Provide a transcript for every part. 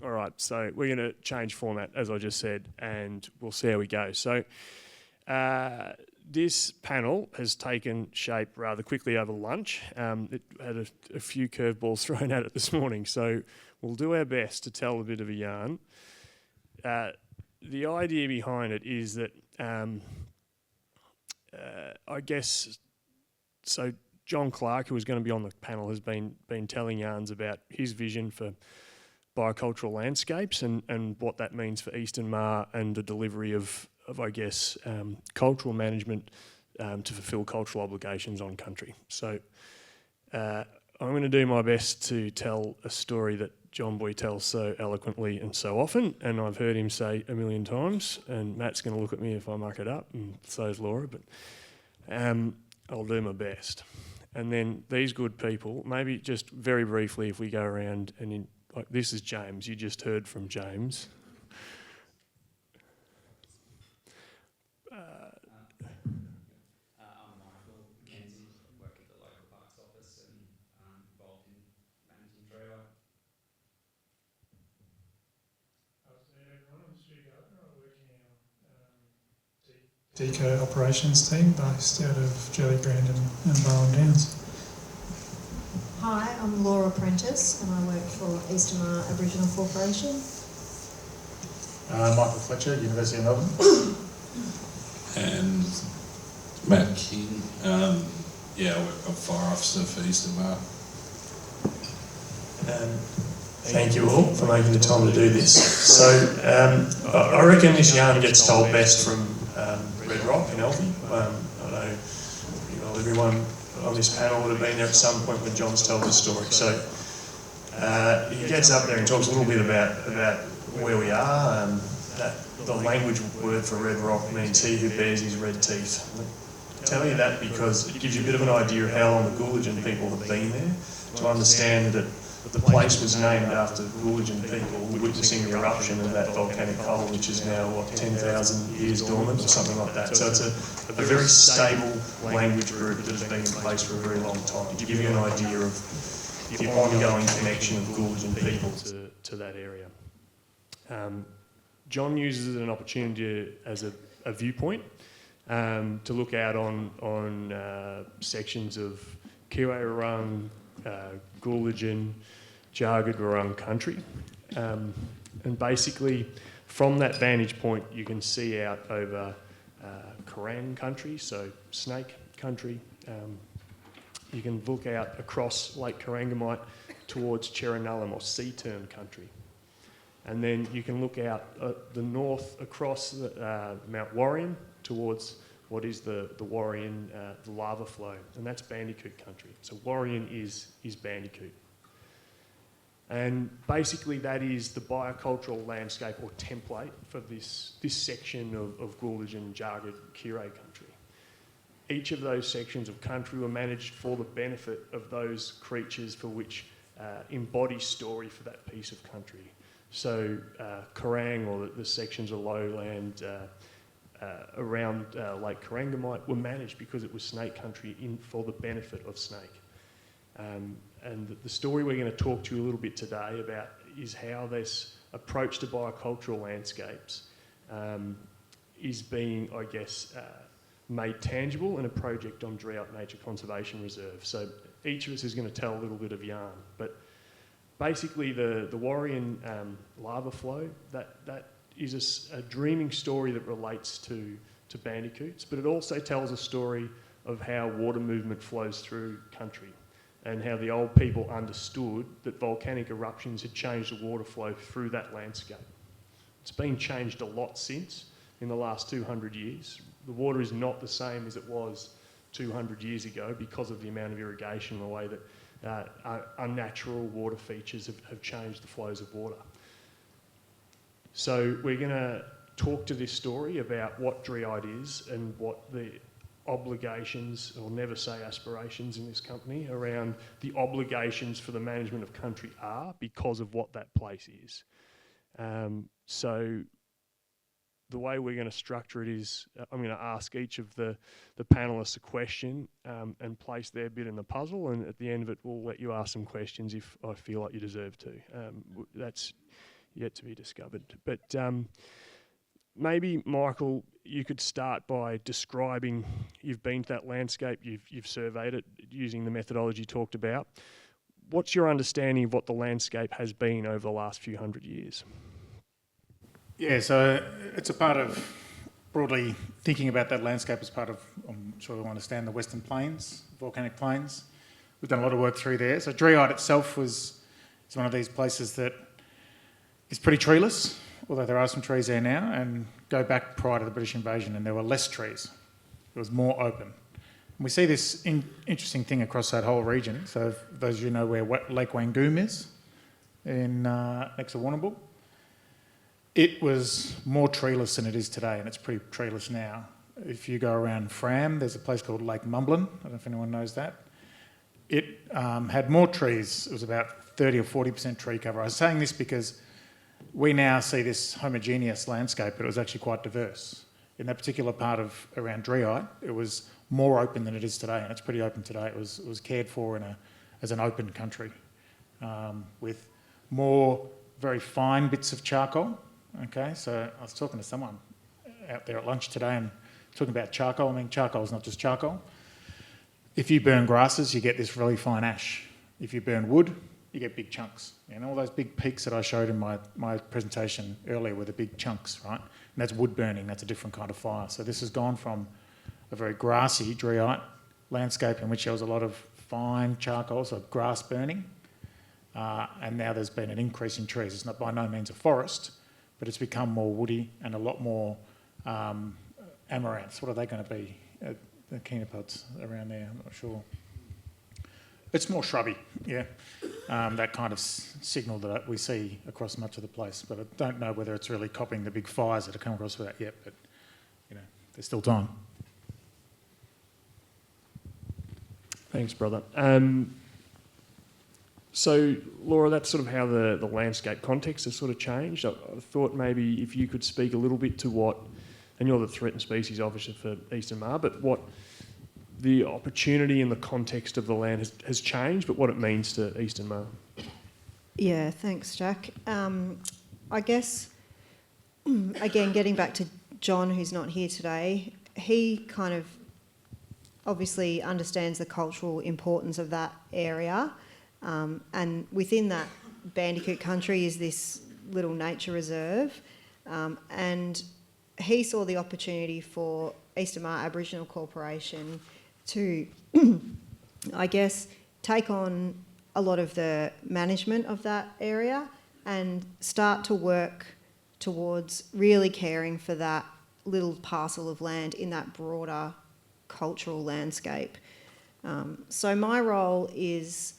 All right, so we're going to change format, as I just said, and we'll see how we go. So this panel has taken shape rather quickly over lunch. It had a few curveballs thrown at it this morning, so we'll do our best to tell a bit of a yarn. The idea behind it is that, I guess, so John Clark, who was going to be on the panel, has been telling yarns about his vision for biocultural landscapes and what that means for Eastern Maar and the delivery of I guess, cultural management to fulfil cultural obligations on country. So I'm going to do my best to tell a story that John Boy tells so eloquently and so often, and I've heard him say a million times, and Matt's going to look at me if I muck it up, and so is Laura, but I'll do my best. And then these good people, maybe just very briefly if we go around and like this is James, you just heard from James. I'm Mackenzie, work at the local parks office and involved in managing Dreeite. Afternoon everyone, I'm Stu Gardiner. I work in our Deco operations team based out of Jelly Brand and Barwon Downs. Hi, I'm Laura Prentice and I work for Eastern Maar Aboriginal Corporation. Michael Fletcher, University of Melbourne. And Matt King, I work a fire officer for Eastern Maar. Thank you all for making the time to do this. So I reckon this yarn gets told best from Red Rock in Alfie. I know everyone on this panel would have been there at some point when John's told the story. So he gets up there and talks a little bit about where we are. The language word for Red Rock means he who bears his red teeth. I tell you that because it gives you a bit of an idea of how long the Goolagin people have been there, to understand that the place was named after Goolagin people witnessing the eruption of that volcanic coal, which is now, 10,000 years dormant or something like that. So it's a very stable language group that has been in place for a very long time, to give you an idea of the ongoing connection of Goolagin people to that area. John uses it an opportunity as a viewpoint to look out on sections of Kiwirrung, Goolagin, Jargadwarung country. And basically from that vantage point you can see out over Kerang country, so snake country. You can look out across Lake Corangamite towards Cherranulum or sea tern country. And then you can look out the north across Mount Warrion towards what is the Warrion, the lava flow, and that's Bandicoot country. So Warrion is Bandicoot. And basically that is the biocultural landscape or template for this section of Goolagin, Jargad, Kirre country. Each of those sections of country were managed for the benefit of those creatures for which embody story for that piece of country. So Kerang, or the sections of lowland around Lake Corangamite, were managed because it was snake country for the benefit of snake. And the story we're going to talk to you a little bit today about is how this approach to biocultural landscapes is being, I guess, made tangible in a project on Dreeite Nature Conservation Reserve. So each of us is going to tell a little bit of yarn, but basically the Warrion lava flow, that is a dreaming story that relates to bandicoots, but it also tells a story of how water movement flows through country and how the old people understood that volcanic eruptions had changed the water flow through that landscape. It's been changed a lot since in the last 200 years. The water is not the same as it was 200 years ago because of the amount of irrigation and the way that unnatural water features have changed the flows of water. So we're going to talk to this story about what Dreeite is and what the obligations, or never say aspirations in this company, around the obligations for the management of country are because of what that place is. So the way we're going to structure it is I'm going to ask each of the panellists a question and place their bit in the puzzle, and at the end of it we'll let you ask some questions if I feel like you deserve to. yet to be discovered. But maybe, Michael, you could start by describing, you've been to that landscape, you've surveyed it using the methodology talked about. What's your understanding of what the landscape has been over the last few hundred years? Yeah, so it's a part of broadly thinking about that landscape as part of, I'm sure you understand, the Western Plains, volcanic plains. We've done a lot of work through there. So Dreeite itself is one of these places that is pretty treeless, although there are some trees there now, and go back prior to the British invasion and there were less trees. It was more open. And we see this interesting thing across that whole region. So for those of you know where Lake Wangoom is, next to Warrnambool, it was more treeless than it is today, and it's pretty treeless now. If you go around Fram, there's a place called Lake Mumblin. I don't know if anyone knows that. It had more trees. It was about 30 or 40% tree cover. I was saying this because we now see this homogeneous landscape, but it was actually quite diverse. In that particular part of around Dreeite, it was more open than it is today, and it's pretty open today. It was cared for as an open country with more very fine bits of charcoal. Okay, so I was talking to someone out there at lunch today and talking about charcoal. I mean, charcoal is not just charcoal. If you burn grasses, you get this really fine ash. If you burn wood, you get big chunks. And all those big peaks that I showed in my presentation earlier were the big chunks, right? And that's wood burning, that's a different kind of fire. So this has gone from a very grassy Dreeite landscape in which there was a lot of fine charcoal, so grass burning, and now there's been an increase in trees. It's not by no means a forest, but it's become more woody and a lot more amaranths. What are they going to be? The chenopod's around there, I'm not sure. It's more shrubby, yeah. That kind of signal that we see across much of the place, but I don't know whether it's really copying the big fires that have come across with that yet, but there's still time. Thanks, brother. So, Laura, that's sort of how the landscape context has sort of changed. I thought maybe if you could speak a little bit to what, and you're the threatened species officer for Eastern Maar, but what the opportunity and the context of the land has changed, but what it means to Eastern Maar. Yeah, thanks, Jack. I guess, again, getting back to John, who's not here today, he kind of obviously understands the cultural importance of that area. And within that Bandicoot country is this little nature reserve. And he saw the opportunity for Eastern Maar Aboriginal Corporation to, I guess, take on a lot of the management of that area and start to work towards really caring for that little parcel of land in that broader cultural landscape. So my role is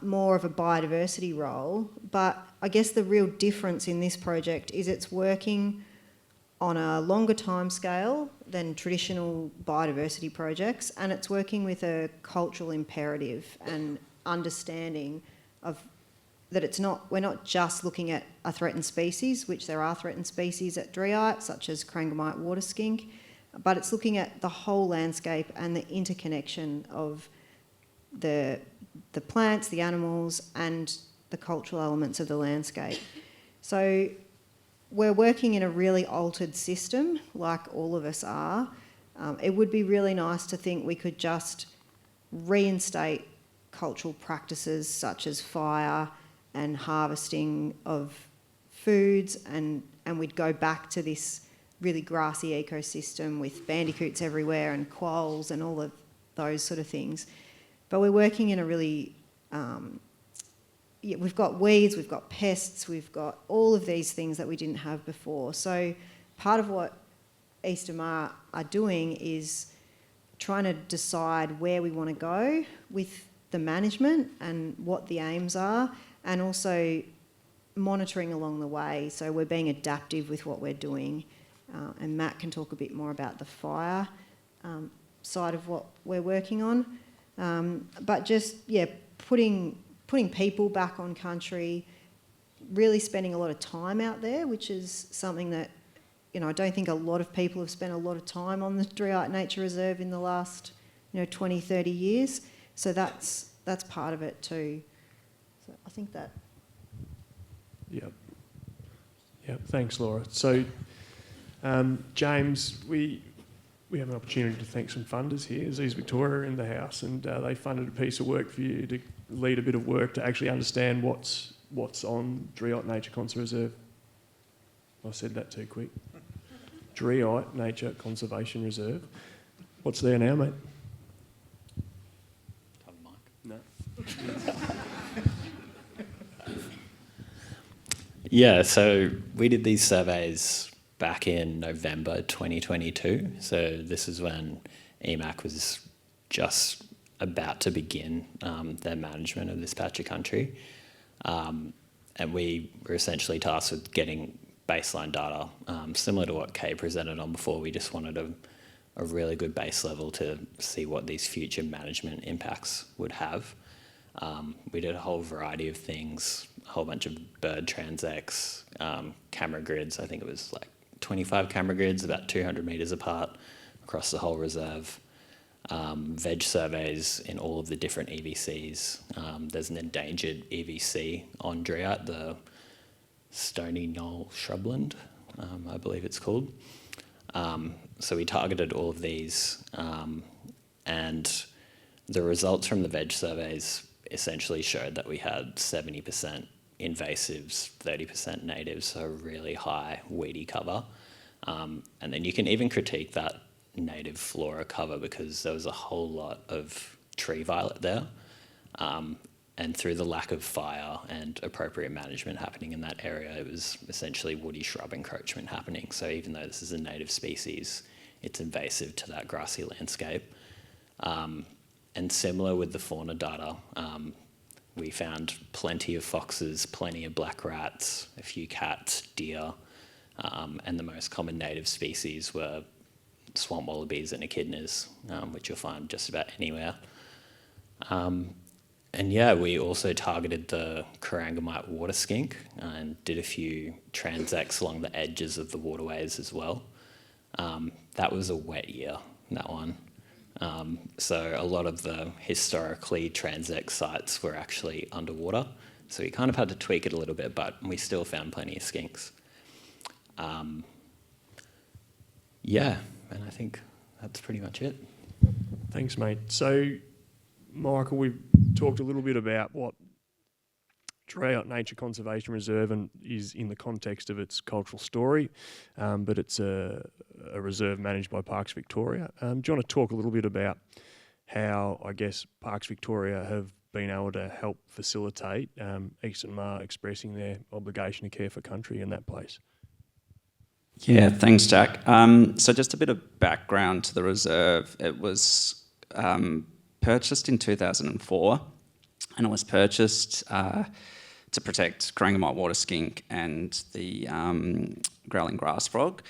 more of a biodiversity role, but I guess the real difference in this project is it's working on a longer time scale than traditional biodiversity projects, and it's working with a cultural imperative and understanding of that we're not just looking at a threatened species, which there are threatened species at Dreeite, such as Crangamite water skink, but it's looking at the whole landscape and the interconnection of the plants, the animals, and the cultural elements of the landscape. So we're working in a really altered system, like all of us are. It would be really nice to think we could just reinstate cultural practices such as fire and harvesting of foods, and we'd go back to this really grassy ecosystem with bandicoots everywhere and quolls and all of those sort of things. But we're working in a really, we've got weeds, we've got pests, we've got all of these things that we didn't have before. So part of what Eastern Maar are doing is trying to decide where we want to go with the management and what the aims are, and also monitoring along the way. So we're being adaptive with what we're doing. And Matt can talk a bit more about the fire side of what we're working on. But just, putting people back on country, really spending a lot of time out there, which is something that, I don't think a lot of people have spent a lot of time on the Dreeite Nature Reserve in the last, 20, 30 years. So that's part of it too. So I think that... Yep. Yep. Thanks, Laura. So, James, we have an opportunity to thank some funders here. Aziz Victoria in the house, and they funded a piece of work for you to lead a bit of work to actually understand what's on Dreeite Nature Reserve. I said that too quick. Dreeite Nature Conservation Reserve. What's there now, mate? No. Yeah, so we did these surveys back in November 2022. So this is when EMAC was just about to begin their management of this patch of country. And we were essentially tasked with getting baseline data, similar to what Kay presented on before. We just wanted a really good base level to see what these future management impacts would have. We did a whole variety of things, a whole bunch of bird transects, camera grids. I think it was like 25 camera grids, about 200 metres apart across the whole reserve. Veg surveys in all of the different EVCs. There's an endangered EVC on Dreeite, the Stony Knoll shrubland, I believe it's called. So we targeted all of these, and the results from the veg surveys essentially showed that we had 70% invasives, 30% natives, so really high weedy cover. And then you can even critique that native flora cover because there was a whole lot of tree violet there. And through the lack of fire and appropriate management happening in that area, it was essentially woody shrub encroachment happening. So even though this is a native species, it's invasive to that grassy landscape. And similar with the fauna data, we found plenty of foxes, plenty of black rats, a few cats, deer, and the most common native species were swamp wallabies and echidnas, which you'll find just about anywhere. And yeah, we also targeted the Corangamite water skink and did a few transects along the edges of the waterways as well. That was a wet year, that one. So a lot of the historically transect sites were actually underwater. So we kind of had to tweak it a little bit, but we still found plenty of skinks. Yeah, and I think that's pretty much it. Thanks, mate. So, Michael, we've talked a little bit about what Dreeite Nature Conservation Reserve is in the context of its cultural story, but it's a reserve managed by Parks Victoria. Do you want to talk a little bit about how, I guess, Parks Victoria have been able to help facilitate East and Maar expressing their obligation to care for country in that place? Yeah, thanks, Jack. So just a bit of background to the reserve. It was purchased in 2004, and it was purchased to protect Corangamite water skink and the growling grass frog.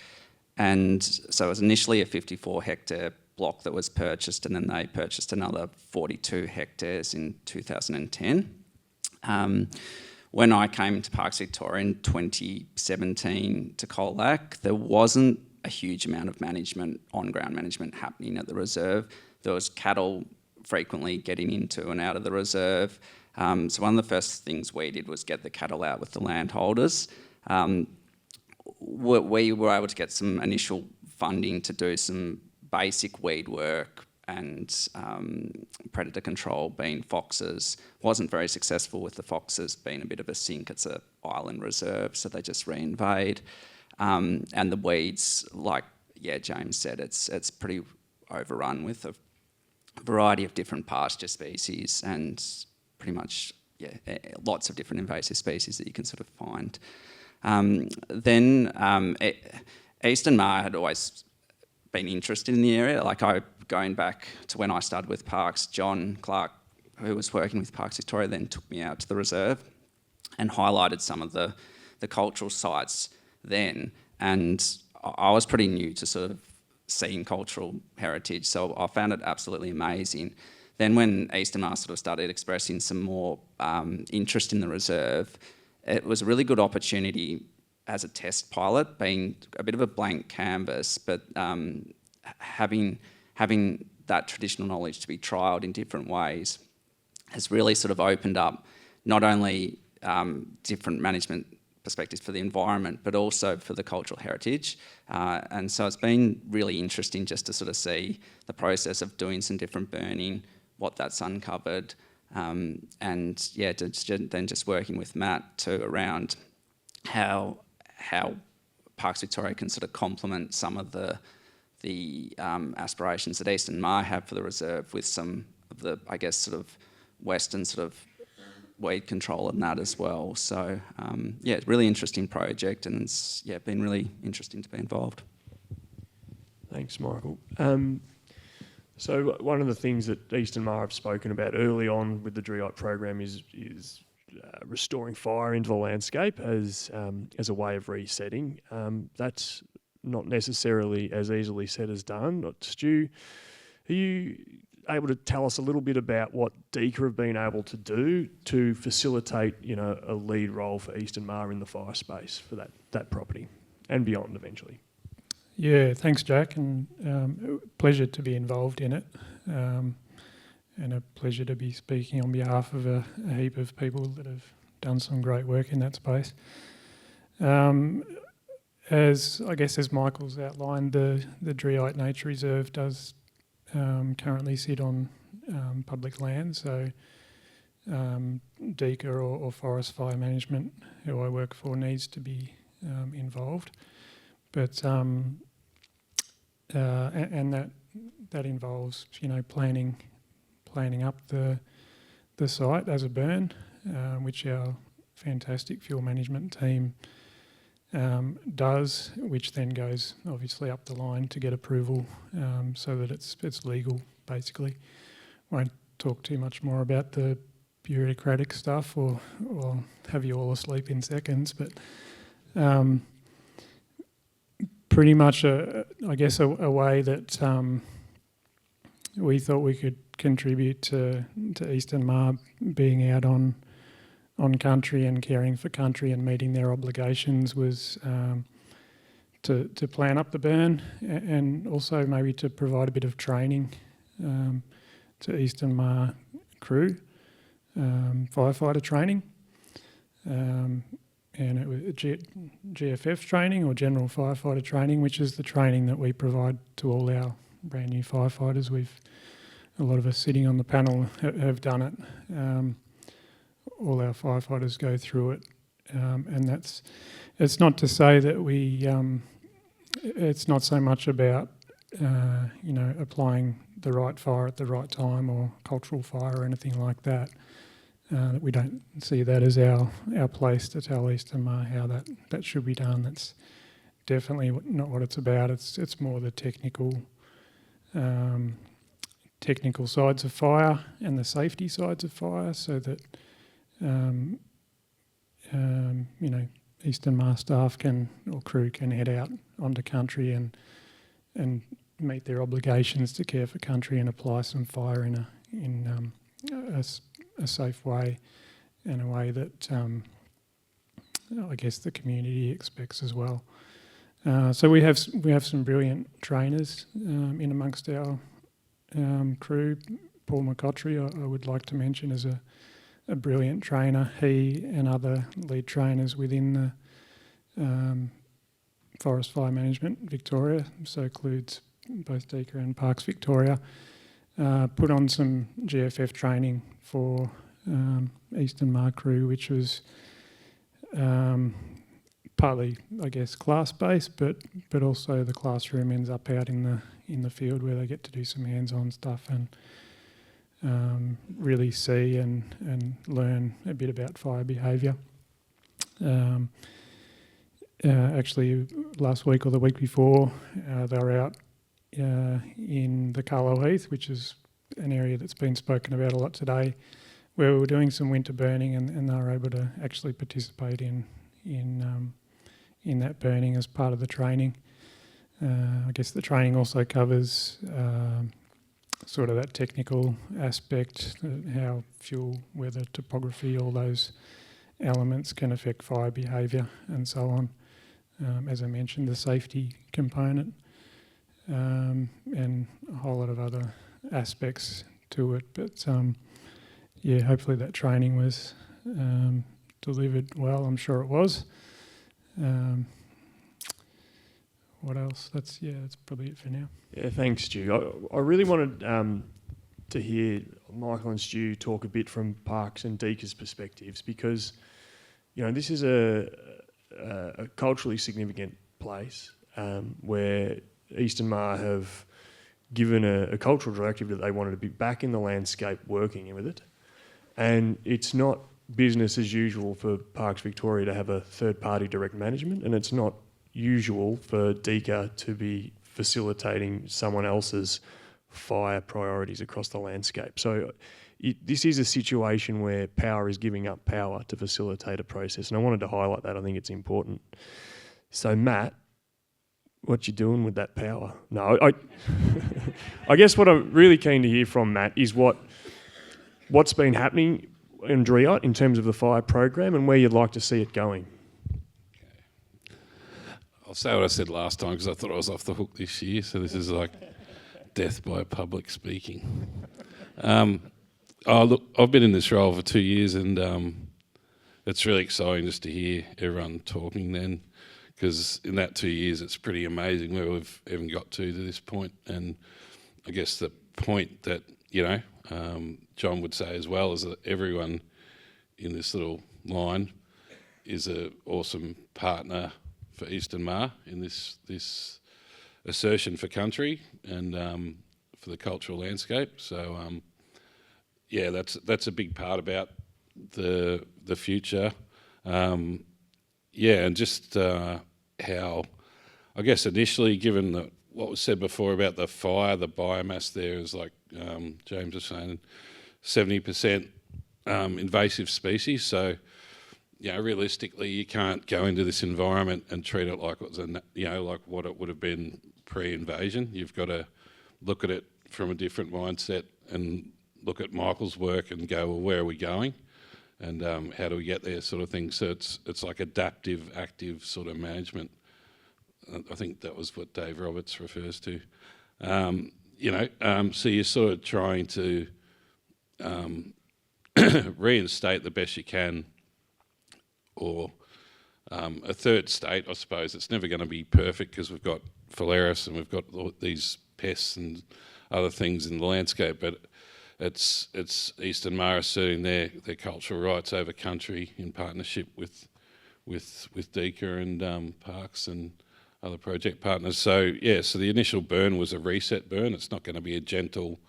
And so it was initially a 54-hectare block that was purchased, and then they purchased another 42 hectares in 2010. When I came to Parks Victoria in 2017 to Colac, there wasn't a huge amount of management, on-ground management happening at the reserve. There was cattle frequently getting into and out of the reserve. So one of the first things we did was get the cattle out with the landholders. We were able to get some initial funding to do some basic weed work and predator control, being foxes. Wasn't very successful with the foxes being a bit of a sink. It's an island reserve, so they just re-invade. And the weeds, like James said, it's pretty overrun with a variety of different pasture species and pretty much lots of different invasive species that you can sort of find. East and Maar had always been interested in the area. Going back to when I started with Parks, John Clark, who was working with Parks Victoria, then took me out to the reserve and highlighted some of the cultural sites then. And I was pretty new to sort of seeing cultural heritage, so I found it absolutely amazing. Then when East and Maar sort of started expressing some more interest in the reserve, it was a really good opportunity as a test pilot, being a bit of a blank canvas, but having that traditional knowledge to be trialled in different ways has really sort of opened up not only different management perspectives for the environment, but also for the cultural heritage. And so it's been really interesting just to sort of see the process of doing some different burning, what that's uncovered, and yeah, then just working with Matt too around how Parks Victoria can sort of complement some of the aspirations that Eastern Maar have for the reserve with some of the, I guess, sort of Western sort of weed control and that as well. So yeah, it's a really interesting project, and it's been really interesting to be involved. Thanks, Michael. So one of the things that Eastern Maar have spoken about early on with the Dreeite program is restoring fire into the landscape as a way of resetting. That's not necessarily as easily said as done. Stu, are you able to tell us a little bit about what DECA have been able to do to facilitate, a lead role for Eastern Maar in the fire space for that property and beyond eventually? Yeah, thanks, Jack, and pleasure to be involved in it, and a pleasure to be speaking on behalf of a heap of people that have done some great work in that space. As Michael's outlined, the Dreeite Nature Reserve does currently sit on public land, so DECA or Forest Fire Management, who I work for, needs to be involved. But and that involves planning up the site as a burn, which our fantastic fuel management team does, which then goes obviously up the line to get approval, so that it's legal. Basically, won't talk too much more about the bureaucratic stuff, or have you all asleep in seconds, but. Pretty much, a way that we thought we could contribute to Eastern Maar being out on country and caring for country and meeting their obligations was to plan up the burn, and also maybe to provide a bit of training to Eastern Maar crew, firefighter training. And it was GFF training, or General Firefighter Training, which is the training that we provide to all our brand new firefighters. A lot of us sitting on the panel have done it. All our firefighters go through it, and it's not to say that it's not so much about applying the right fire at the right time, or cultural fire or anything like that. That we don't see that as our place to tell Eastern Maar how that should be done. That's definitely not what it's about. It's more the technical sides of fire and the safety sides of fire, so that Eastern Maar staff or crew can head out onto country and meet their obligations to care for country and apply some fire in a safe way, and a way that the community expects as well. So we have some brilliant trainers in amongst our crew. Paul McCottrey, I would like to mention, as a brilliant trainer. He and other lead trainers within the Forest Fire Management Victoria, so includes both DECA and Parks Victoria, put on some GFF training for Eastern Maar crew, which was partly, class-based, but also the classroom ends up out in the field, where they get to do some hands-on stuff and really see and learn a bit about fire behaviour. Actually, last week or the week before, they were out in the Carlo Heath, which is an area that's been spoken about a lot today, where we were doing some winter burning, and they were able to actually participate in that burning as part of the training. The training also covers sort of that technical aspect, how fuel, weather, topography, all those elements can affect fire behaviour and so on. As I mentioned, the safety component, and a whole lot of other aspects to it. But hopefully that training was delivered well. I'm sure it was. What else? That's probably it for now. Yeah, thanks, Stu. I really wanted to hear Michael and Stu talk a bit from Parks and Deaca's perspectives, because this is a culturally significant place where Eastern Maar have given a cultural directive that they wanted to be back in the landscape working with it, and it's not business as usual for Parks Victoria to have a third-party direct management, and it's not usual for Deaca to be facilitating someone else's fire priorities across the landscape. So this is a situation where power is giving up power to facilitate a process, and I wanted to highlight that. I think it's important. So Matt, what you doing with that power? No, I guess what I'm really keen to hear from Matt is what's been happening in Dreeite in terms of the fire program and where you'd like to see it going. I'll say what I said last time because I thought I was off the hook this year, so this is like death by public speaking. Look, I've been in this role for 2 years, and it's really exciting just to hear everyone talking then, because in that 2 years it's pretty amazing where we've even got to this point. And I guess the point that, John would say as well is that everyone in this little line is an awesome partner for Eastern Maar in this assertion for country and for the cultural landscape. So that's a big part about the future. And just how, I guess initially, given what was said before about the fire, the biomass there is like James was saying, 70% invasive species. So realistically, you can't go into this environment and treat it like it was like what it would have been pre-invasion. You've got to look at it from a different mindset and look at Michael's work and go, well, where are we going, and how do we get there, sort of thing. So it's like adaptive, active sort of management. I think that was what Dave Roberts refers to. So you're sort of trying to reinstate the best you can, or a third state, I suppose. It's never going to be perfect because we've got Phalaris and we've got these pests and other things in the landscape, but it's Eastern Maar asserting their cultural rights over country in partnership with Deaca and Parks and other project partners. So the initial burn was a reset burn. It's not going to be a gentle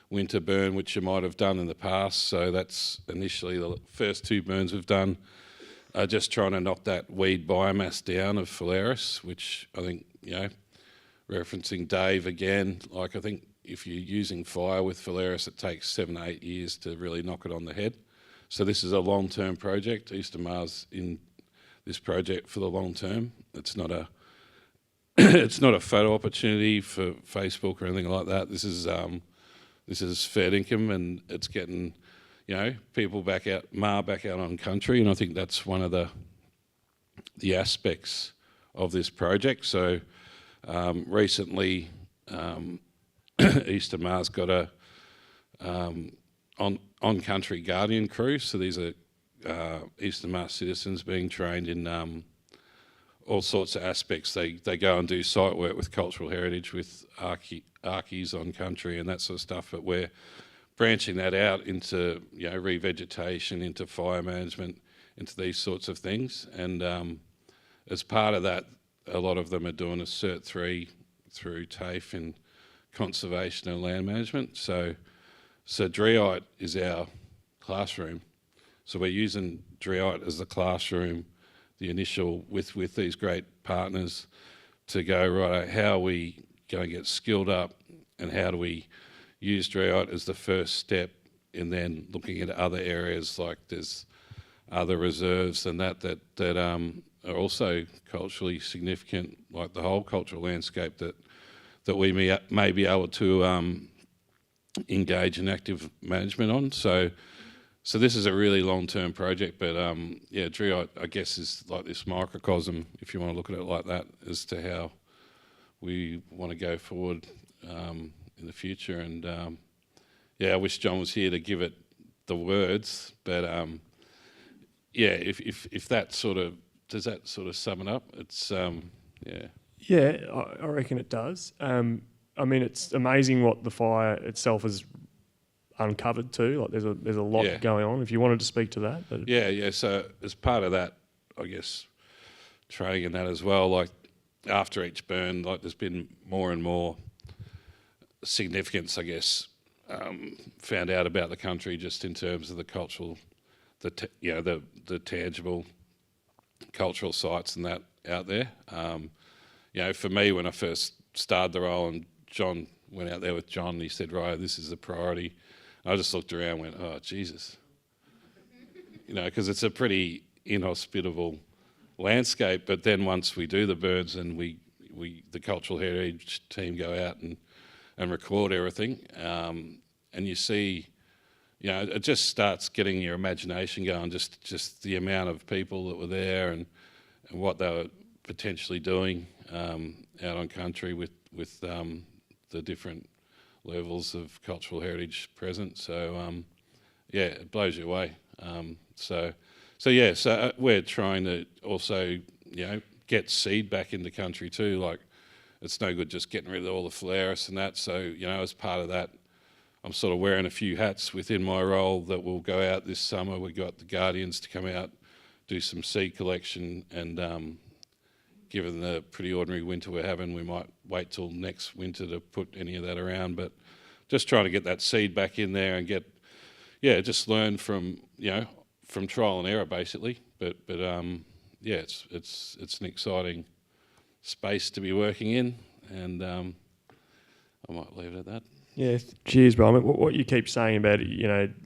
winter burn, which you might have done in the past. So that's initially the first 2 burns we've done are just trying to knock that weed biomass down of Phalaris, which I think, referencing Dave again, like I think if you're using fire with Phalaris, it takes 7 to 8 years to really knock it on the head. So this is a long-term project. Eastern Mar's in this project for the long term. It's not a photo opportunity for Facebook or anything like that. This is fair income, and it's getting people back out on country, and I think that's one of the aspects of this project. So recently, Eastern Mar's got a on-country guardian crew. So these are Eastern Maar citizens being trained in all sorts of aspects. They go and do site work with cultural heritage, with archies on country and that sort of stuff, but we're branching that out into revegetation, into fire management, into these sorts of things. And as part of that, a lot of them are doing a Cert 3 through TAFE in conservation and land management. So Dreeite is our classroom. So we're using Dreeite as the classroom, the initial with these great partners to go, right, how are we going to get skilled up, and how do we use Dreeite as the first step in then looking at other areas, like there's other reserves and that are also culturally significant, like the whole cultural landscape that we may be able to engage in active management on. So this is a really long-term project, but Dreeite, I guess, is like this microcosm, if you want to look at it like that, as to how we want to go forward in the future. And I wish John was here to give it the words, but if that sort of does that sort of sum it up? It's yeah. Yeah, I reckon it does. I mean, it's amazing what the fire itself has uncovered too. Like there's a lot Yeah. going on. If you wanted to speak to that, but Yeah. So as part of that, I guess, training in that as well, like after each burn, like there's been more and more significance, I guess, found out about the country just in terms of the cultural, the tangible cultural sites and that out there. For me, when I first started the role, and John went out there with John, and he said, "Right, this is a priority." I just looked around and went, "Oh, Jesus." Because it's a pretty inhospitable landscape. But then once we do the burns and the cultural heritage team go out and record everything, and you see, it just starts getting your imagination going, just the amount of people that were there and what they were potentially doing out on country with the different levels of cultural heritage present. So it blows you away. So we're trying to also get seed back into country too. Like it's no good just getting rid of all the flowers and that. So as part of that, I'm sort of wearing a few hats within my role that will go out this summer. We got the Guardians to come out, do some seed collection, and given the pretty ordinary winter we're having, we might wait till next winter to put any of that around. But just trying to get that seed back in there and just learn from trial and error basically. But it's an exciting space to be working in, and I might leave it at that. yeah, cheers, bro. I mean, what you keep saying about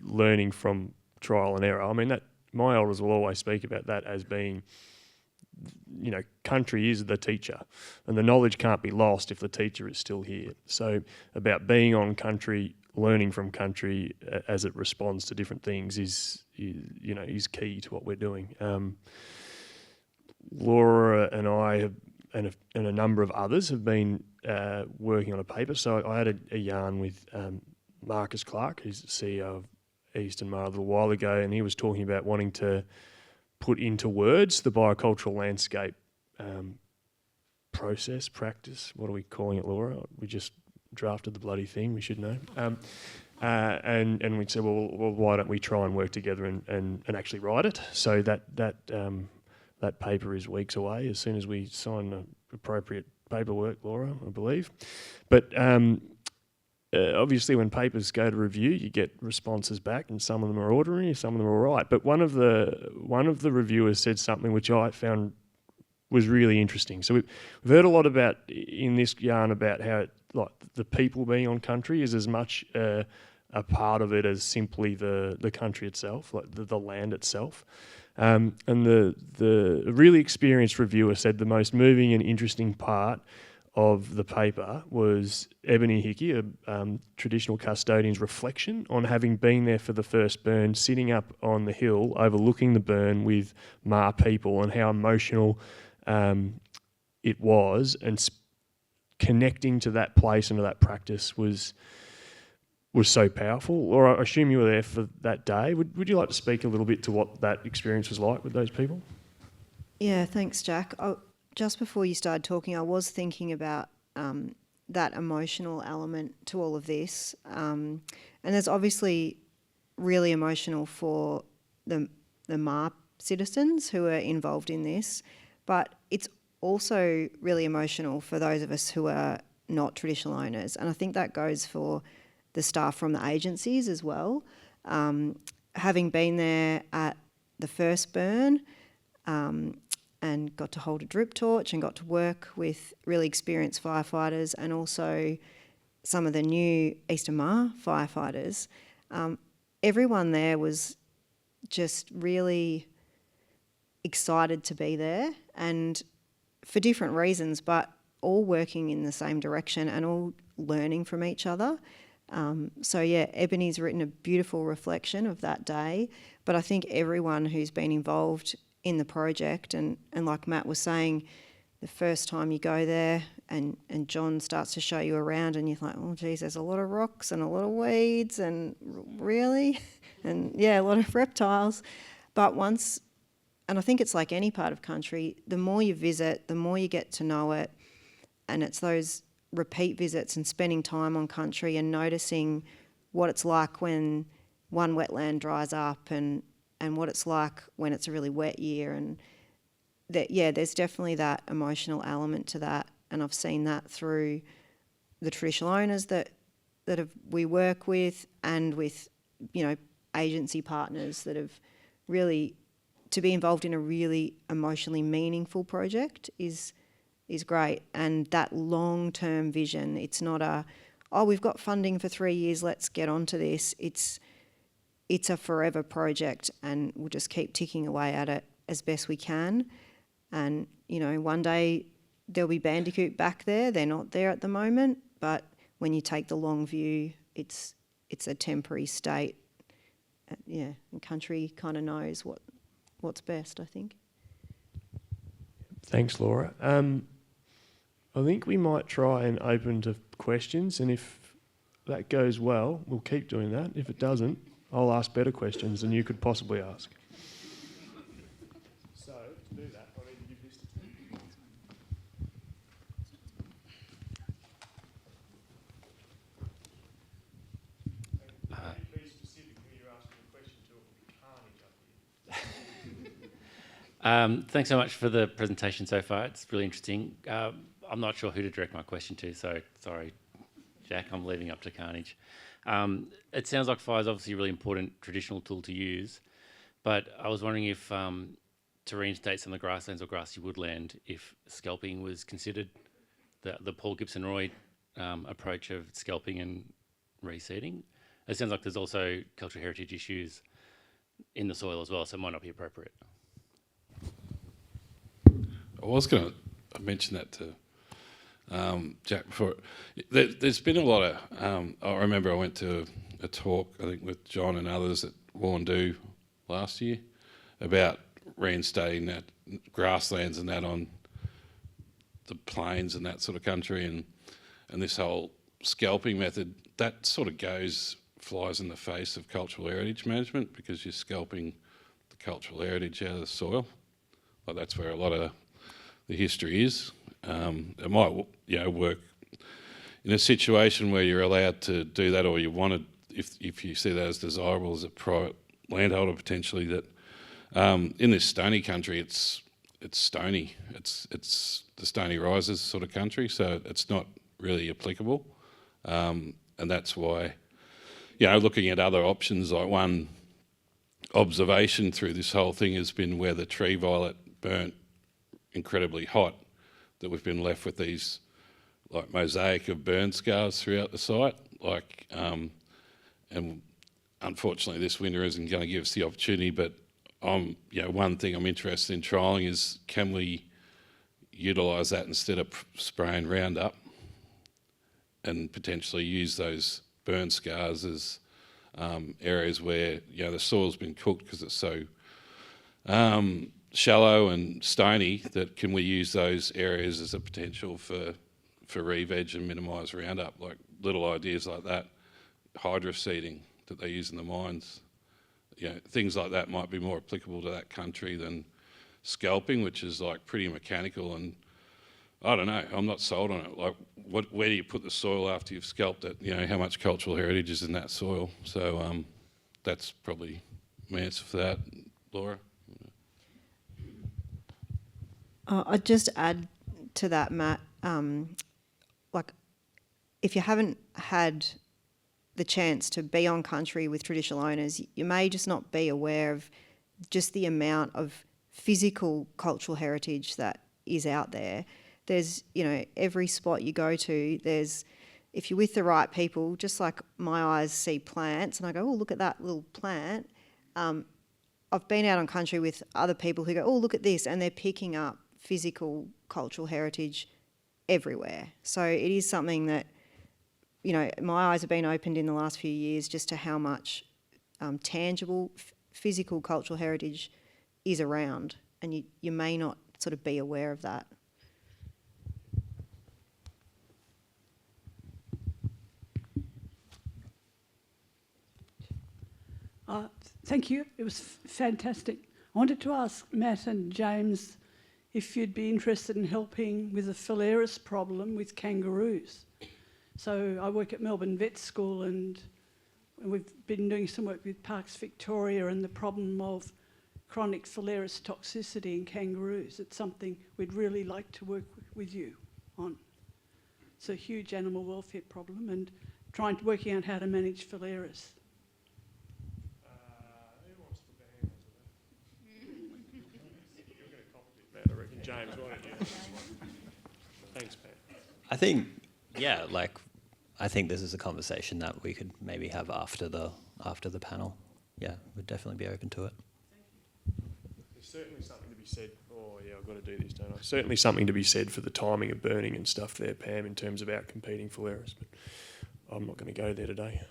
learning from trial and error. I mean, that my elders will always speak about that as being, country is the teacher, and the knowledge can't be lost if the teacher is still here. So about being on country, learning from country as it responds to different things is key to what we're doing. Laura and I and a number of others have been working on a paper. So I had a yarn with Marcus Clark, who's the CEO of East and Maar, a little while ago, and he was talking about wanting to put into words the biocultural landscape practice. What are we calling it, Laura? We just drafted the bloody thing. We should know. And we said, well, why don't we try and work together and actually write it? So that paper is weeks away as soon as we sign the appropriate paperwork, Laura, I believe. But obviously when papers go to review, you get responses back, and some of them are ordinary, some of them are all right. But one of the reviewers said something which I found was really interesting. So we've heard a lot about in this yarn about how the people being on country is as much a part of it as simply the country itself, like the land itself. And the really experienced reviewer said the most moving and interesting part of the paper was Ebony Hickey, a traditional custodian's reflection on having been there for the first burn, sitting up on the hill overlooking the burn with Maar people, and how emotional it was, and connecting to that place and to that practice was so powerful. Or I assume you were there for that day. Would you like to speak a little bit to what that experience was like with those people? Yeah, thanks, Jack. Just before you started talking, I was thinking about that emotional element to all of this. And it's obviously really emotional for the Maar citizens who are involved in this, but it's also really emotional for those of us who are not traditional owners. And I think that goes for the staff from the agencies as well. Having been there at the first burn, and got to hold a drip torch and got to work with really experienced firefighters, and also some of the new East and Maar firefighters. Everyone there was just really excited to be there, and for different reasons, but all working in the same direction and all learning from each other. Ebony's written a beautiful reflection of that day, but I think everyone who's been involved in the project, and like Matt was saying, the first time you go there and John starts to show you around and you're like, oh geez, there's a lot of rocks and a lot of weeds and really, and yeah, a lot of reptiles. But once I think it's like any part of country, the more you visit, the more you get to know it, and it's those repeat visits and spending time on country and noticing what it's like when one wetland dries up and what it's like when it's a really wet year, and that, yeah, there's definitely that emotional element to that, and I've seen that through the traditional owners that we work with, and with, you know, agency partners that have really, to be involved in a really emotionally meaningful project is great. And that long-term vision, it's not a, oh, we've got funding for 3 years, let's get onto this. It's a forever project, and we'll just keep ticking away at it as best we can. And, you know, one day there'll be bandicoot back there. They're not there at the moment, but when you take the long view, it's a temporary state. Yeah, and country kind of knows what's best, I think. Thanks, Laura. I think we might try and open to questions, and if that goes well, we'll keep doing that. If it doesn't, I'll ask better questions than you could possibly ask. So, to do that, I need to give this to you. Be specific who you're asking a question to, it will be carnage up here. Thanks so much for the presentation so far. It's really interesting. I'm not sure who to direct my question to, so sorry, Jack, I'm leaving up to carnage. It sounds like fire is obviously a really important traditional tool to use, but I was wondering if, to reinstate some of the grasslands or grassy woodland, if scalping was considered, the Paul Gibson-Roy approach of scalping and reseeding. It sounds like there's also cultural heritage issues in the soil as well, so it might not be appropriate. I was going to mention that to Jack before. There's been a lot of, I remember I went to a talk, I think with John and others at Warndoo last year about reinstating that grasslands and that on the plains and that sort of country, and this whole scalping method, that sort of flies in the face of cultural heritage management, because you're scalping the cultural heritage out of the soil. Like, that's where a lot of the history is. It might, work in a situation where you're allowed to do that, or you want to, if you see that as desirable as a private landholder potentially. That in this stony country, it's stony. It's the Stony Rises sort of country, so it's not really applicable, and that's why, looking at other options, like one observation through this whole thing has been where the tree violet burnt incredibly hot, that we've been left with these like mosaic of burn scars throughout the site, and unfortunately this winter isn't going to give us the opportunity. But one thing I'm interested in trialling is, can we utilise that instead of spraying Roundup, and potentially use those burn scars as areas where the soil's been cooked because it's so shallow and stony, that can we use those areas as a potential for re-veg and minimise Roundup, like little ideas like that, hydroseeding that they use in the mines. Things like that might be more applicable to that country than scalping, which is like pretty mechanical, and I don't know, I'm not sold on it. Like, where do you put the soil after you've scalped it? How much cultural heritage is in that soil? So that's probably my answer for that. Laura? I'd just add to that, Matt, if you haven't had the chance to be on country with traditional owners, you may just not be aware of just the amount of physical cultural heritage that is out there. There's, every spot you go to, if you're with the right people, just like my eyes see plants and I go, oh, look at that little plant. I've been out on country with other people who go, oh, look at this, and they're picking up physical cultural heritage everywhere. So it is something that, my eyes have been opened in the last few years just to how much tangible physical cultural heritage is around, and you may not sort of be aware of that. Thank you. It was fantastic. I wanted to ask Matt and James if you'd be interested in helping with the phalaris problem with kangaroos. So I work at Melbourne Vet School, and we've been doing some work with Parks Victoria and the problem of chronic phalaris toxicity in kangaroos. It's something we'd really like to work with you on. It's a huge animal welfare problem, and working out how to manage phalaris. Who wants to put their hand onto that? You're going to cop a bit, I reckon. James, why don't you? Thanks, Pat. I think, yeah, like, I think this is a conversation that we could maybe have after the panel. Yeah, we'd definitely be open to it. There's certainly something to be said. Oh yeah, I've got to do this, don't I? Certainly something to be said for the timing of burning and stuff there, Pam, in terms of outcompeting phalaris. But I'm not going to go there today.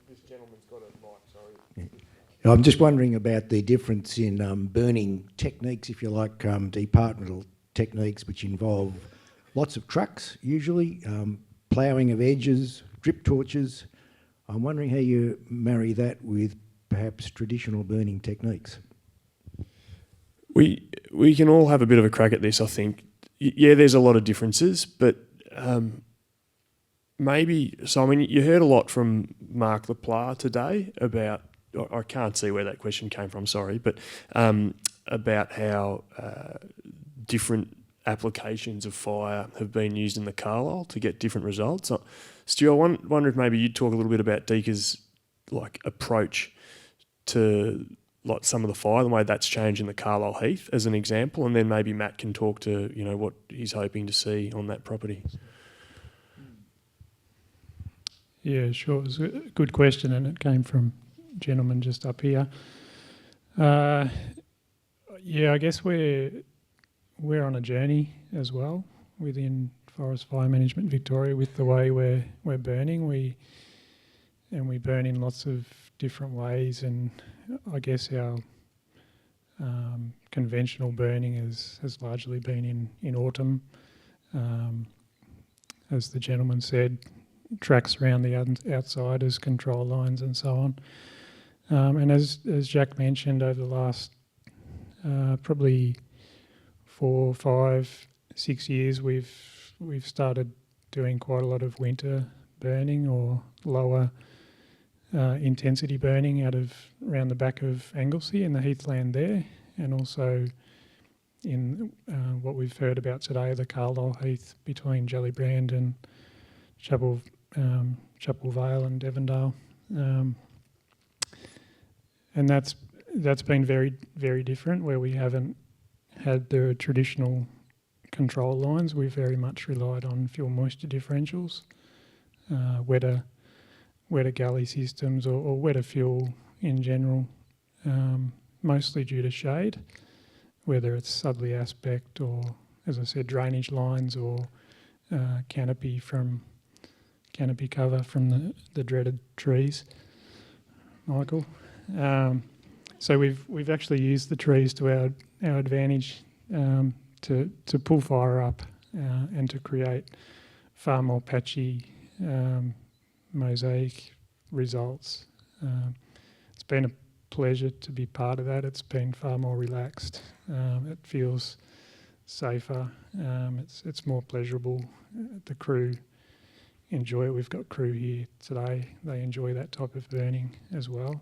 This gentleman's got a mic, sorry. I'm just wondering about the difference in burning techniques, if you like, departmental techniques, which involve lots of trucks, usually, ploughing of edges, drip torches. I'm wondering how you marry that with perhaps traditional burning techniques. We can all have a bit of a crack at this, I think. Yeah, there's a lot of differences, but maybe... So, I mean, you heard a lot from Mark Laplat today about... I can't see where that question came from, sorry, but about how different applications of fire have been used in the Carlisle to get different results. Stu, I wonder if maybe you'd talk a little bit about Deeka's approach to some of the fire, the way that's changed in the Carlisle Heath as an example, and then maybe Matt can talk to what he's hoping to see on that property. Yeah, sure. It was a good question, and it came from a gentleman just up here. I guess we're on a journey as well within Forest Fire Management Victoria with the way we're burning. We burn in lots of different ways, and I guess our conventional burning has largely been in autumn. As the gentleman said, tracks around the outside as control lines and so on. And as Jack mentioned, over the last probably 4, 5, 6 years, we've started doing quite a lot of winter burning or lower intensity burning around the back of Anglesey in the heathland there, and also in what we've heard about today, the Carlisle Heath between Jellybrand and Chapel Vale and Devondale. And that's been very, very different, where we haven't had the traditional control lines. We've very much relied on fuel moisture differentials, wetter galley systems, or wetter fuel in general, mostly due to shade, whether it's southerly aspect or, as I said, drainage lines or canopy cover from the dreaded trees, Michael. So we've actually used the trees to our advantage to pull fire up and to create far more patchy mosaic results. It's been a pleasure to be part of that. It's been far more relaxed. It feels safer. It's more pleasurable. The crew enjoy it. We've got crew here today. They enjoy that type of burning as well.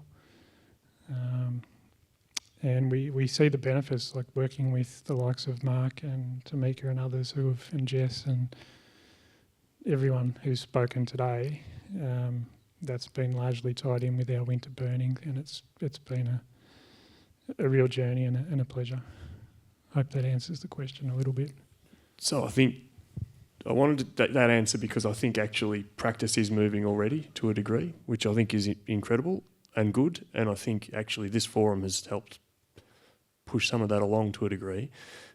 And we see the benefits, like working with the likes of Mark and Tamika and others and Jess and everyone who's spoken today. That's been largely tied in with our winter burning, and it's been a real journey and a pleasure. Hope that answers the question a little bit. So I think I wanted that answer because I think actually practice is moving already to a degree, which I think is incredible and good, and I think actually this forum has helped push some of that along to a degree.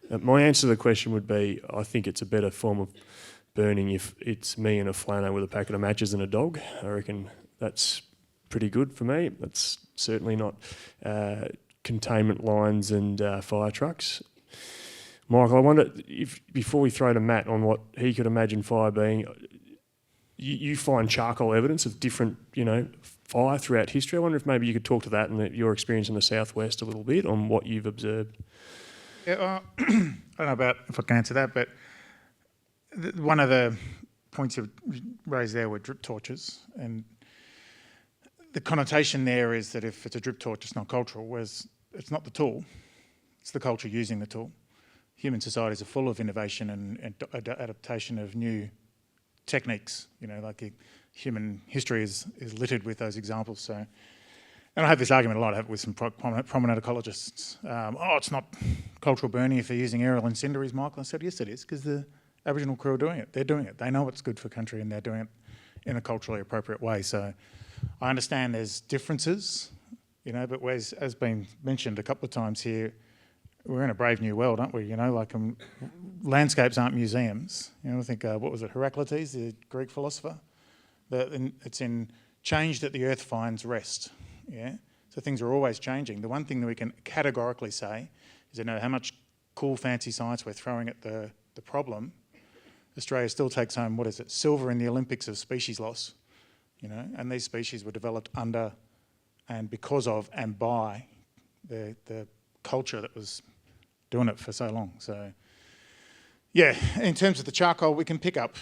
My answer to the question would be, I think it's a better form of burning if it's me and a flano with a packet of matches and a dog. I reckon that's pretty good for me. That's certainly not containment lines and fire trucks. Michael, I wonder if, before we throw to Matt on what he could imagine fire being, you find charcoal evidence of different, fire throughout history. I wonder if maybe you could talk to that and your experience in the southwest a little bit on what you've observed. Yeah, I don't know about if I can answer that, but one of the points you raised there were drip torches, and the connotation there is that if it's a drip torch, it's not cultural, whereas it's not the tool, it's the culture using the tool. Human societies are full of innovation and adaptation of new techniques. Like human history is littered with those examples. So, and I have this argument a lot. I have it with some prominent ecologists. It's not cultural burning if they're using aerial incendiaries, Michael. I said, yes, it is, because the Aboriginal crew are doing it. They're doing it. They know what's good for country, and they're doing it in a culturally appropriate way. So, I understand there's differences, but as been mentioned a couple of times here, we're in a brave new world, aren't we? Landscapes aren't museums. I think, what was it, Heraclitus, the Greek philosopher? It's in change that the earth finds rest, yeah? So things are always changing. The one thing that we can categorically say is that no matter how much cool, fancy science we're throwing at the problem, Australia still takes home, silver in the Olympics of species loss, and these species were developed under and because of and by the culture that was doing it for so long. So, yeah, in terms of the charcoal, we can pick up,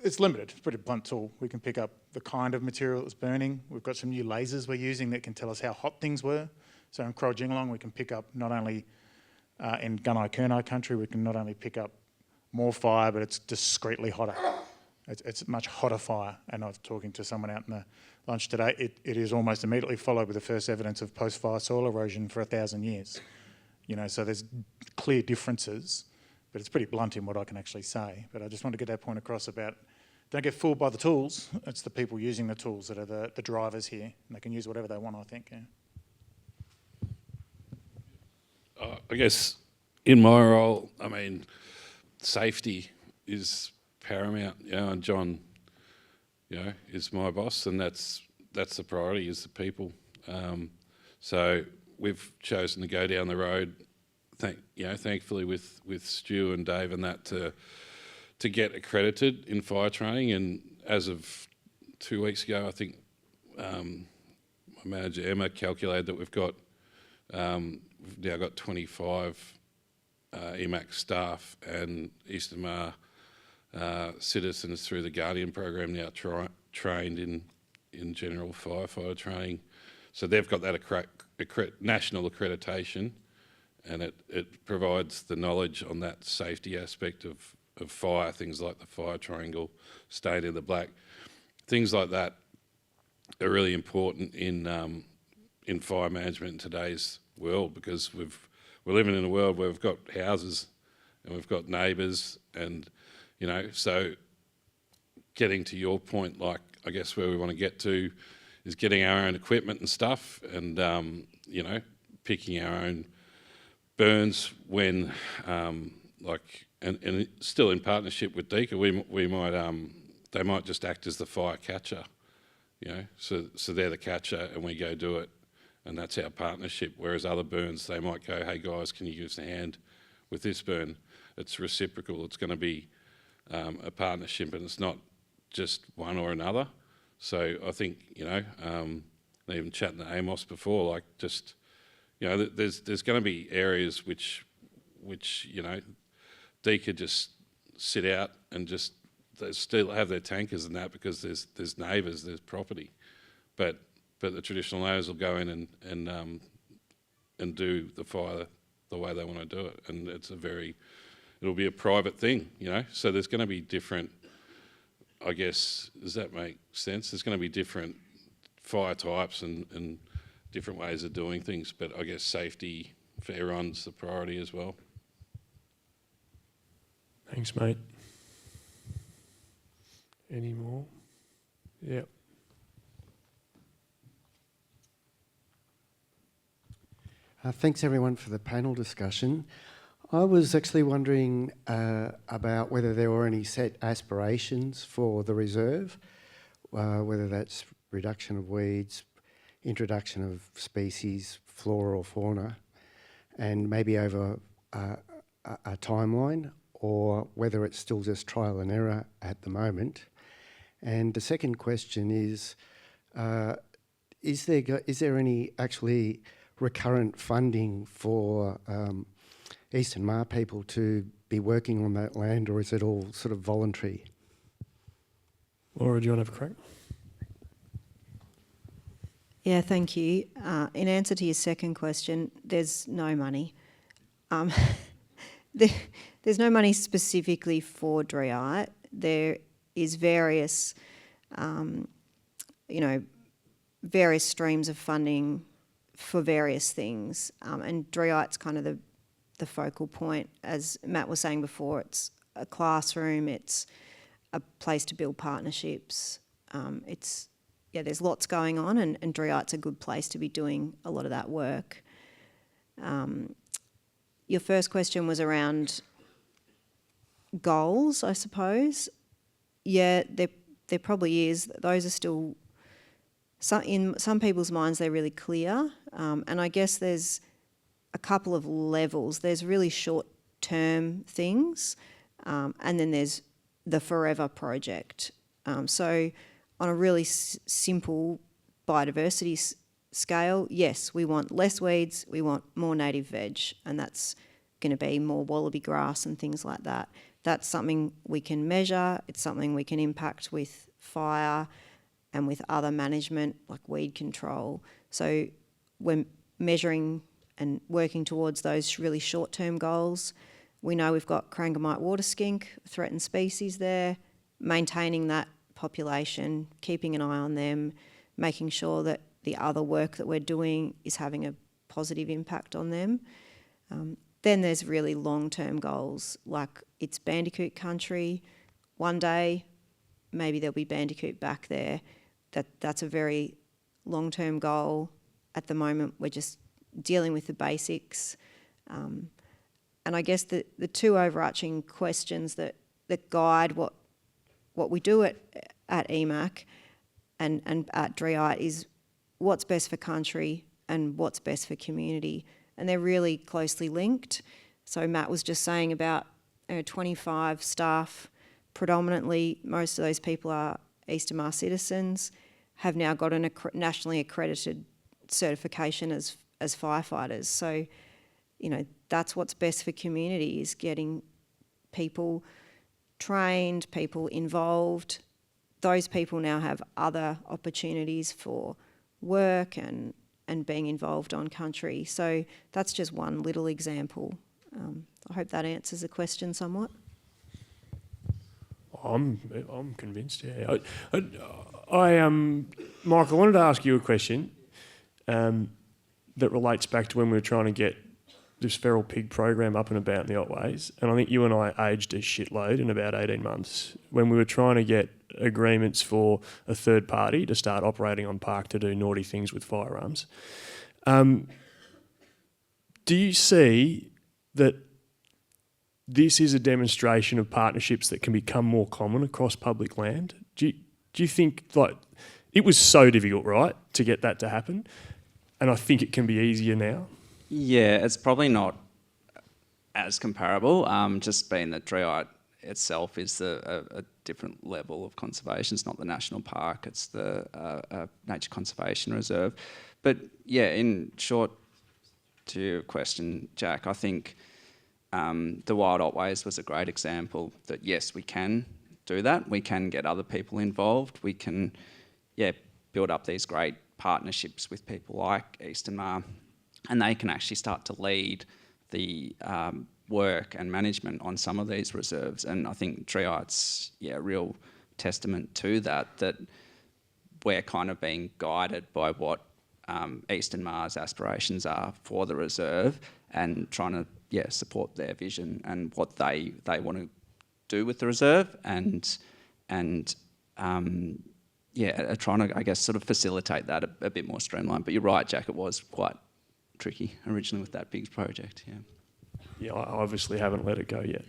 it's limited, it's a pretty blunt tool. We can pick up the kind of material that was burning. We've got some new lasers we're using that can tell us how hot things were. So in Crow-Jingalong, we can pick up not only in Gunai-Kurnai country, we can not only pick up more fire, but it's discreetly hotter. It's a much hotter fire. And I was talking to someone out in the lunch today, it is almost immediately followed with the first evidence of post-fire soil erosion for 1,000 years. So there's clear differences, but it's pretty blunt in what I can actually say. But I just want to get that point across about, don't get fooled by the tools. It's the people using the tools that are the drivers here, and they can use whatever they want, I think, yeah. I guess in my role, safety is paramount, and John, is my boss, and that's the priority, is the people. So we've chosen to go down the road, thankfully with Stu and Dave and that to get accredited in fire training. And as of 2 weeks ago, I think my manager Emma calculated that we've now got 25 EMAC staff and Eastern Maar citizens through the Guardian program now trained in general firefighter training. So they've got that national accreditation, and it provides the knowledge on that safety aspect of fire, things like the fire triangle, staying in the black. Things like that are really important in fire management in today's world, because we're living in a world where we've got houses and we've got neighbours, and so getting to your point, like I guess where we want to get to is getting our own equipment and stuff, and picking our own burns when and still in partnership with Deca, we might they might just act as the fire catcher, so they're the catcher and we go do it, and that's our partnership. Whereas other burns, they might go, hey guys, can you give us a hand with this burn? It's reciprocal. It's going to be a partnership, and it's not just one or another. So I think, even chatting to Amos before, like just, there's going to be areas which Deca just sit out and just, they still have their tankers and that, because there's neighbours, there's property, but the traditional owners will go in and do the fire the way they want to do it, and it'll be a private thing, So there's going to be different, I guess, does that make sense? There's going to be different fire types and different ways of doing things, but I guess safety for everyone's the priority as well. Thanks, mate. Any more? Yep. Thanks everyone for the panel discussion. I was actually wondering about whether there were any set aspirations for the reserve, whether that's reduction of weeds, introduction of species, flora or fauna, and maybe over a timeline, or whether it's still just trial and error at the moment. And the second question is there any actually recurrent funding for Eastern Maar people to be working on that land, or is it all sort of voluntary? Laura, do you want to have a crack? Yeah, thank you. In answer to your second question, there's no money. There's no money specifically for Dreeite. There is various, various streams of funding for various things, and Dreeite's kind of the focal point. As Matt was saying before, it's a classroom, it's a place to build partnerships. There's lots going on, and Dreeite's a good place to be doing a lot of that work. Your first question was around goals, I suppose. Yeah, there probably is. Those are still, in some people's minds, they're really clear. And I guess there's a couple of levels. There's really short-term things, and then there's the forever project. So on a really simple biodiversity scale, yes, we want less weeds, we want more native veg, and that's going to be more wallaby grass and things like that. That's something we can measure, it's something we can impact with fire and with other management like weed control. So we're measuring and working towards those really short-term goals. We know we've got Crangamite water skink, threatened species there, maintaining that population, keeping an eye on them, making sure that the other work that we're doing is having a positive impact on them. Then there's really long-term goals, like it's bandicoot country. One day, maybe there'll be bandicoot back there. That's a very long-term goal. At the moment, we're just dealing with the basics. And I guess the two overarching questions that guide what we do at EMAC and at Dreeite is what's best for country and what's best for community. And they're really closely linked. So Matt was just saying about 25 staff, predominantly most of those people are Eastern Maar citizens, have now got a nationally accredited certification as firefighters. So, that's what's best for community, is getting people trained, people involved. Those people now have other opportunities for work and being involved on country. So that's just one little example. I hope that answers the question somewhat. I'm convinced, yeah. Michael, I wanted to ask you a question that relates back to when we were trying to get this feral pig program up and about in the Otways, and I think you and I aged a shitload in about 18 months when we were trying to get agreements for a third party to start operating on park to do naughty things with firearms. Do you see that this is a demonstration of partnerships that can become more common across public land? Do you think, like, it was so difficult, right, to get that to happen, and I think it can be easier now? Yeah, it's probably not as comparable, just being that Dreeite itself is a different level of conservation. It's not the national park, it's the Nature Conservation Reserve. But yeah, in short to your question, Jack, I think the Wild Otways was a great example that yes, we can do that. We can get other people involved. We can, build up these great partnerships with people like Eastern Maar, and they can actually start to lead the work and management on some of these reserves. And I think Dreeite's a real testament to that we're kind of being guided by what Eastern Maar's aspirations are for the reserve, and trying to support their vision and what they want to do with the reserve, and trying to, I guess, sort of facilitate that a bit more streamlined. But you're right, Jack, it was quite tricky originally with that big project. Yeah, I obviously haven't let it go yet.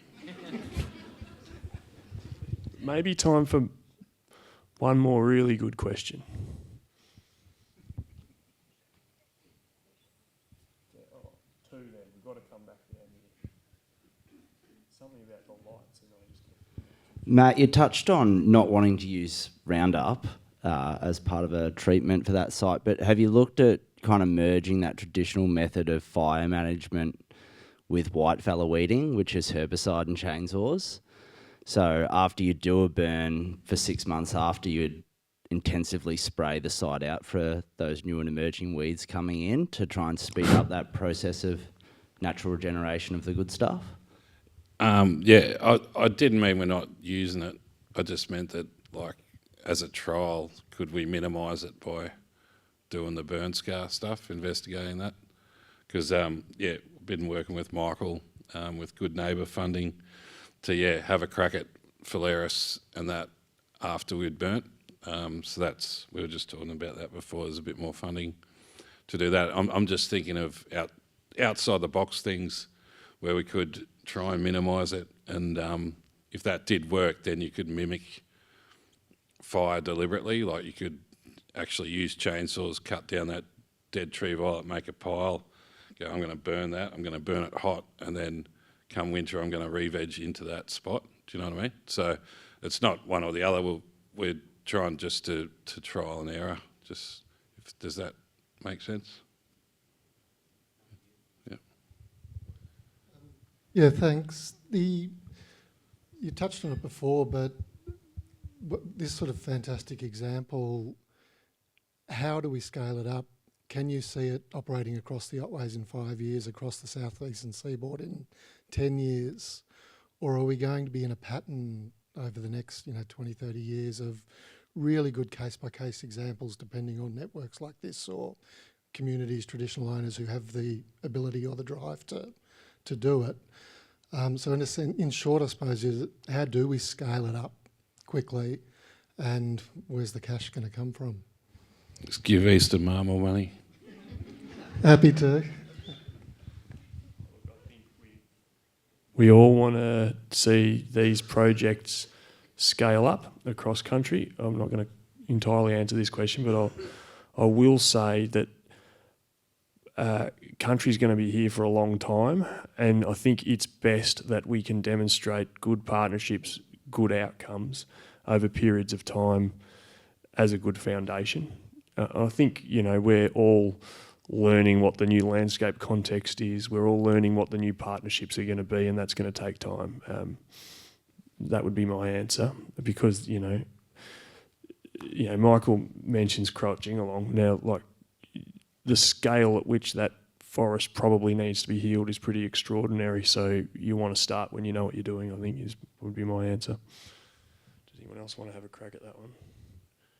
Maybe time for one more really good question. Two then, we've got to come back down here. Something about the lights. Matt, you touched on not wanting to use Roundup as part of a treatment for that site, but have you looked at kind of merging that traditional method of fire management with whitefella weeding, which is herbicide and chainsaws? So after you do a burn for 6 months after, you'd intensively spray the site out for those new and emerging weeds coming in to try and speed up that process of natural regeneration of the good stuff? Yeah, I didn't mean we're not using it. I just meant that, like, as a trial, could we minimise it by doing the burn scar stuff, investigating that? Because, yeah, we've been working with Michael with Good Neighbour funding to, yeah, have a crack at Phalaris and that after we'd burnt. So that's, we were just talking about that before, there's a bit more funding to do that. I'm just thinking of outside the box things where we could try and minimise it, and if that did work, then you could mimic fire deliberately. Like, you could actually use chainsaws, cut down that dead tree violet, make a pile, go, I'm going to burn that, I'm going to burn it hot, and then come winter I'm going to re-veg into that spot. Do you know what I mean? So it's not one or the other. We're trying just to trial and error. Does that make sense? Yeah. Yeah, thanks. You touched on it before, but this sort of fantastic example, how do we scale it up? Can you see it operating across the Otways in 5 years, across the southeastern seaboard in 10 years? Or are we going to be in a pattern over the next 20, 30 years of really good case-by-case examples depending on networks like this, or communities, traditional owners who have the ability or the drive to do it? So in short, I suppose, is how do we scale it up quickly, and where's the cash going to come from? Just give Eastern Maar more money. Happy to. We all want to see these projects scale up across country. I'm not going to entirely answer this question, but I will say that country's going to be here for a long time, and I think it's best that we can demonstrate good partnerships, good outcomes over periods of time as a good foundation. I think, we're all learning what the new landscape context is. We're all learning what the new partnerships are going to be, and that's going to take time. That would be my answer, because, Michael mentions crouching along. Now, like, the scale at which that forest probably needs to be healed is pretty extraordinary, so you want to start when you know what you're doing, I think would be my answer. Does anyone else want to have a crack at that one?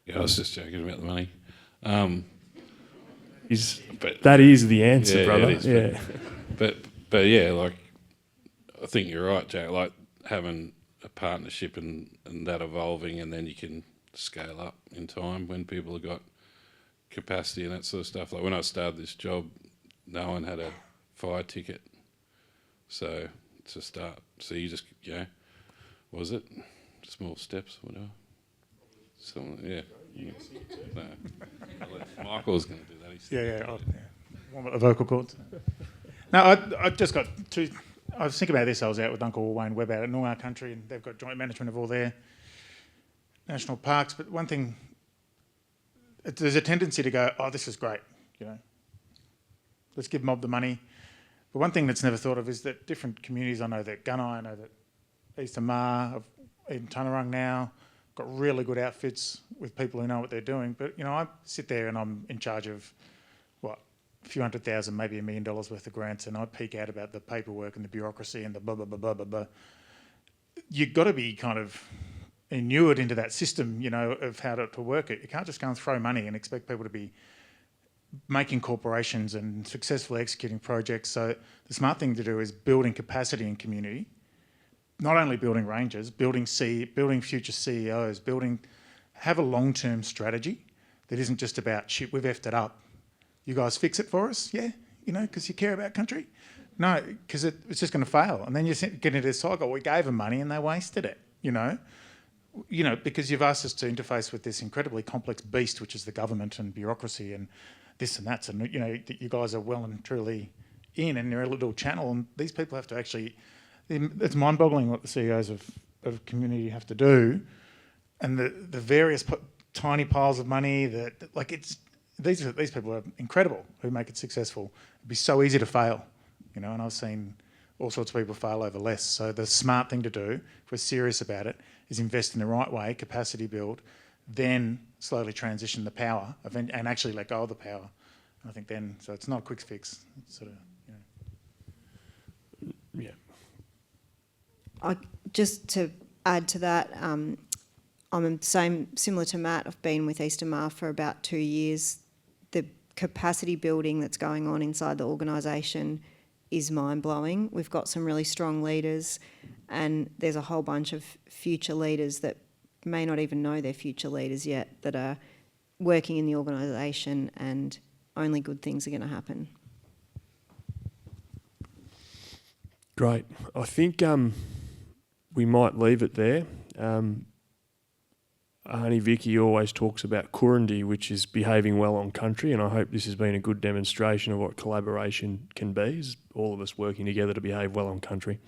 Yeah, I was just joking about the money. That is the answer, yeah, brother. It is, yeah. But yeah, like, I think you're right, Jack. Like, having a partnership and that evolving, and then you can scale up in time when people have got capacity and that sort of stuff. Like, when I started this job, no one had a fire ticket, so it's a start. So you just, was it small steps, whatever? Yeah. No. Michael's going to do that. Yeah. One with the vocal cords. No, I just got two. I was thinking about this. I was out with Uncle Wayne Webb out at Noongar Country, and they've got joint management of all their national parks. But one thing, there's a tendency to go, oh, this is great, let's give Mob the money. But one thing that's never thought of is that different communities, I know that Gunai, I know that Eastern Maar, in Tunarung now, got really good outfits with people who know what they're doing. But, I sit there and I'm in charge of, a few $100,000, maybe $1 million worth of grants, and I peek out about the paperwork and the bureaucracy and the blah, blah, blah, blah, blah, blah. You've got to be kind of inured into that system, of how to work it. You can't just go and throw money and expect people to be making corporations and successfully executing projects. So the smart thing to do is building capacity in community, not only building rangers, building future CEOs, have a long-term strategy that isn't just about, shit, we've effed it up. You guys fix it for us? Yeah, because you care about country? No, because it's just going to fail. And then you get into this cycle, we gave them money and they wasted it, because you've asked us to interface with this incredibly complex beast, which is the government and bureaucracy and this and that. And, you guys are well and truly in, and you're a little channel, and these people have to actually... It's mind-boggling what the CEOs of community have to do and the various tiny piles of money that like these people are incredible who make it successful. It'd be so easy to fail, you know, and I've seen all sorts of people fail over less. So the smart thing to do, if we're serious about it, is invest in the right way, capacity build, then slowly transition the power and actually let go of the power. And I think then, so it's not a quick fix. It's sort of, Yeah. Just to add to that, I'm similar to Matt. I've been with Eastern Maar for about 2 years. The capacity building that's going on inside the organisation is mind-blowing. We've got some really strong leaders, and there's a whole bunch of future leaders that may not even know they're future leaders yet that are working in the organisation, and only good things are going to happen. Great. I think we might leave it there. Auntie Vicky always talks about Kurindi, which is behaving well on country, and I hope this has been a good demonstration of what collaboration can be, is all of us working together to behave well on country.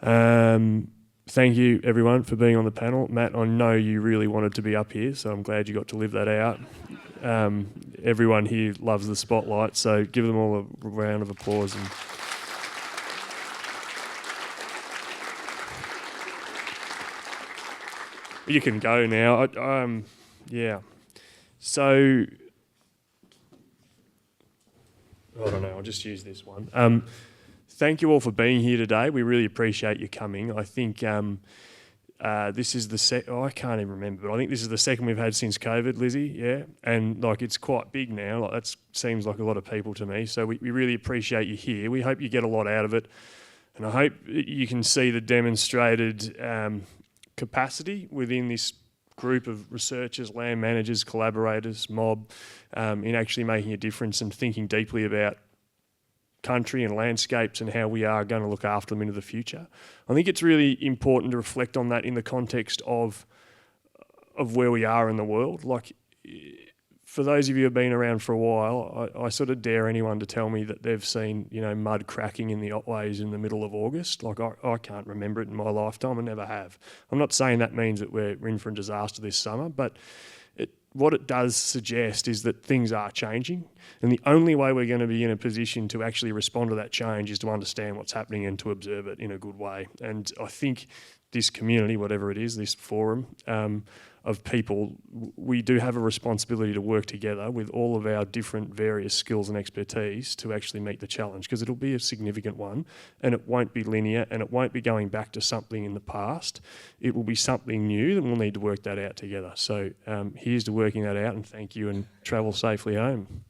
Thank you, everyone, for being on the panel. Matt, I know you really wanted to be up here, so I'm glad you got to live that out. Everyone here loves the spotlight, so give them all a round of applause. You can go now. Yeah. So, I don't know, I'll just use this one. Thank you all for being here today. We really appreciate you coming. I think this is the I can't even remember, but I think this is the second we've had since COVID, Lizzie, yeah? And like it's quite big now. Like that seems like a lot of people to me. So we really appreciate you here. We hope you get a lot out of it. And I hope you can see the demonstrated capacity within this group of researchers, land managers, collaborators, mob, in actually making a difference and thinking deeply about country and landscapes and how we are going to look after them into the future. I think it's really important to reflect on that in the context of where we are in the world. Like, for those of you who have been around for a while, I sort of dare anyone to tell me that they've seen, you know, mud cracking in the Otways in the middle of August. Like, I can't remember it in my lifetime. I never have. I'm not saying that means that we're in for a disaster this summer, but what it does suggest is that things are changing, and the only way we're going to be in a position to actually respond to that change is to understand what's happening and to observe it in a good way. And I think this community, whatever it is, this forum of people, we do have a responsibility to work together with all of our different various skills and expertise to actually meet the challenge, because it'll be a significant one, and it won't be linear, and it won't be going back to something in the past. It will be something new, and we'll need to work that out together. So here's to working that out, and thank you, and travel safely home.